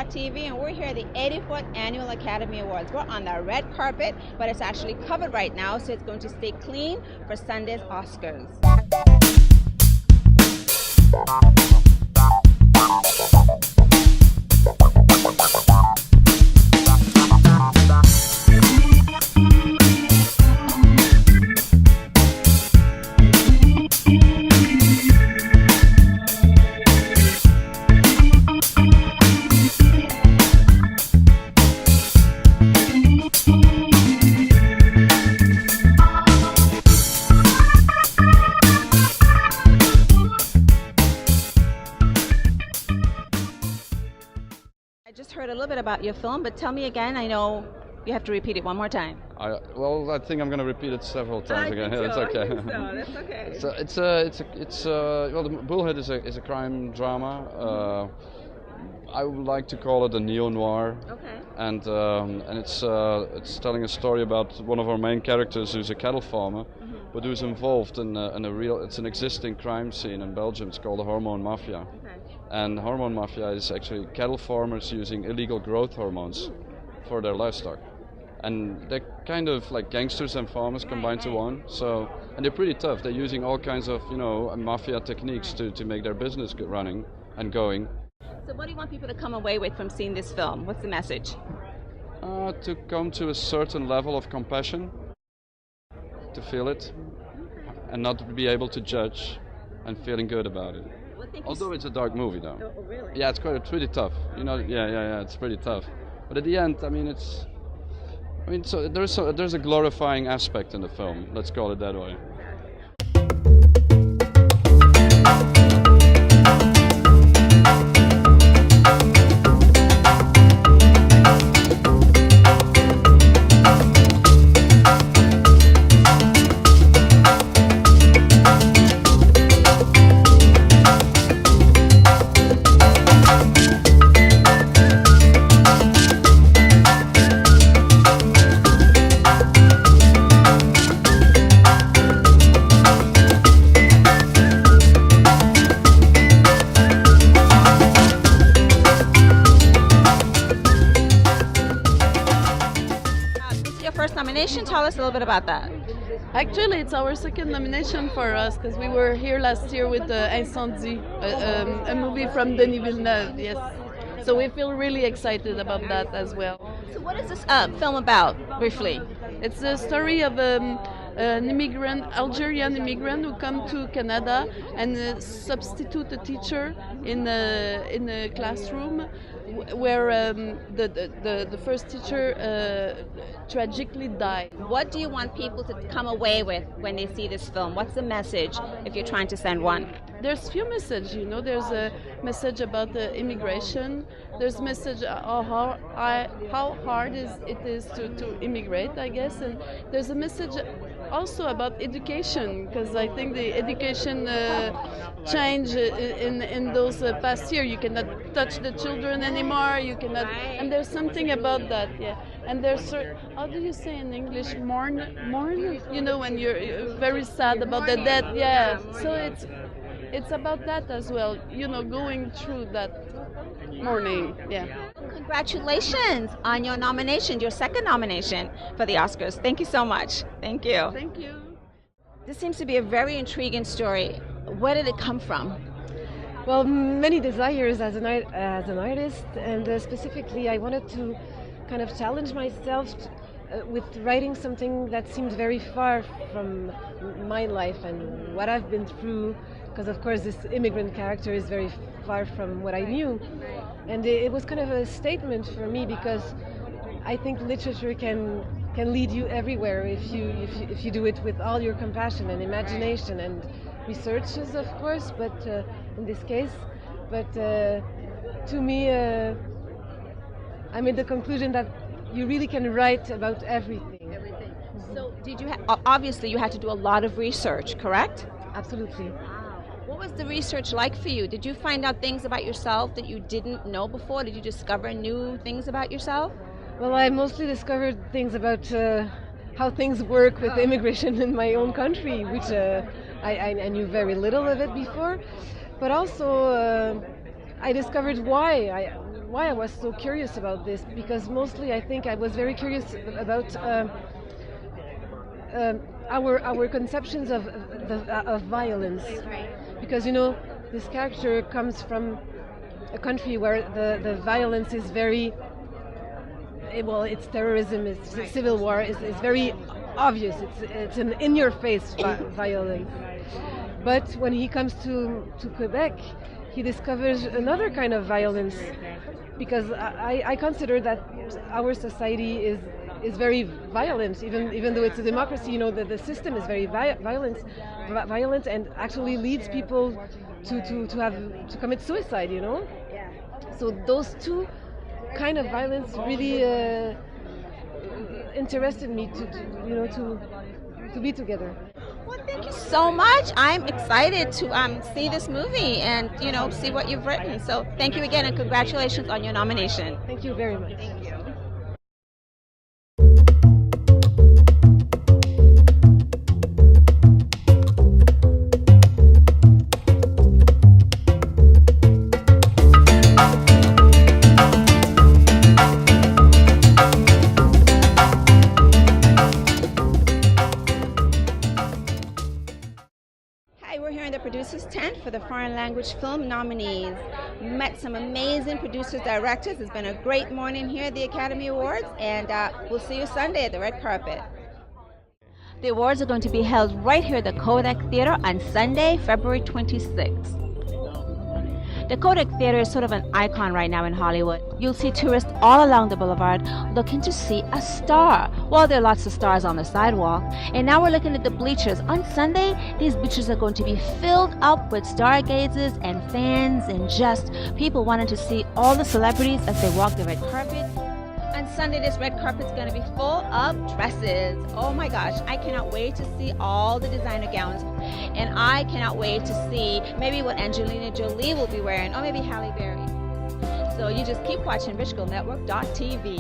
Network.tv, and we're here at the 84th Annual Academy Awards. We're on the red carpet, but it's actually covered right now, so it's going to stay clean for Sunday's Oscars. I just heard a little bit about your film, but tell me again. I know you have to repeat it one more time. Well, I think I'm going to repeat it several times again. So. That's okay. I think so. That's okay. Well, the Bullhead is a crime drama. I would like to call it a neo-noir. Okay. And it's telling a story about one of our main characters who's a cattle farmer, but who's involved in it's an existing crime scene in Belgium. It's called the hormone mafia. Okay. And hormone mafia is actually cattle farmers using illegal growth hormones for their livestock. And they're kind of like gangsters and farmers combined to one. So, and they're pretty tough. They're using all kinds of, mafia techniques to make their business running and going. So what do you want people to come away with from seeing this film? What's the message? To come to a certain level of compassion, to feel it, and not to be able to judge, and feeling good about it. Although it's a dark movie, though. Oh, really? Yeah, it's pretty tough. It's pretty tough. But at the end, so there's a glorifying aspect in the film. Let's call it that way. First nomination. Tell us a little bit about that. Actually, it's our second nomination for us because we were here last year with Incendie, a movie from Denis Villeneuve. Yes, so we feel really excited about that as well. So, what is this film about, briefly? It's the story of an Algerian immigrant who come to Canada and substitute a teacher in a classroom where the first teacher tragically died. What do you want people to come away with when they see this film? What's the message, if you're trying to send one? There's few messages, There's a message about immigration. There's a message how hard it is to immigrate, I guess. And there's a message also about education, because I think the education change in those past year. You cannot touch the children anymore. You cannot, and there's something about that, yeah. And there's how do you say in English, mourn? When you're very sad about the death, yeah. So it's about that as well, going through that mourning, yeah. Congratulations on your nomination, your second nomination for the Oscars. Thank you so much. Thank you. Thank you. This seems to be a very intriguing story. Where did it come from? Well, many desires as an artist, and specifically I wanted to kind of challenge myself with writing something that seemed very far from my life and what I've been through, because of course this immigrant character is very far from what I knew. And it was kind of a statement for me, because I think literature can lead you everywhere if you do it with all your compassion and imagination and researches, of course, but in this case. But to me, I made the conclusion that you really can write about everything. So did you obviously you had to do a lot of research, correct? Absolutely. What was the research like for you? Did you find out things about yourself that you didn't know before? Did you discover new things about yourself? Well, I mostly discovered things about how things work with immigration in my own country, which I knew very little of it before. But also, I discovered why I was so curious about this, because mostly I think I was very curious about our conceptions of violence, because this character comes from a country where the violence is very well, it's terrorism, it's civil war, is very obvious. It's an in-your-face violence. But when he comes to Quebec, he discovers another kind of violence, because I consider that our society is very violent, even though it's a democracy. The system is very violent, and actually leads people to commit suicide. So those two kind of violence really interested me to be together. Well, thank you so much. I'm excited to see this movie and see what you've written. So thank you again, and congratulations on your nomination. Thank you very much. Thank you. Hi, we're here in the producers tent for the foreign language film nominees. Met some amazing producers, directors. It's been a great morning here at the Academy Awards, and we'll see you Sunday at the red carpet. The awards are going to be held right here at the Kodak Theater on Sunday, February 26th. The Kodak Theater is sort of an icon right now in Hollywood. You'll see tourists all along the boulevard looking to see a star. Well, there are lots of stars on the sidewalk. And now we're looking at the bleachers. On Sunday, these bleachers are going to be filled up with stargazers and fans and just people wanting to see all the celebrities as they walk the red carpet. On Sunday, this red carpet's going to be full of dresses. Oh my gosh, I cannot wait to see all the designer gowns. And I cannot wait to see maybe what Angelina Jolie will be wearing, or maybe Halle Berry. So you just keep watching Network.tv.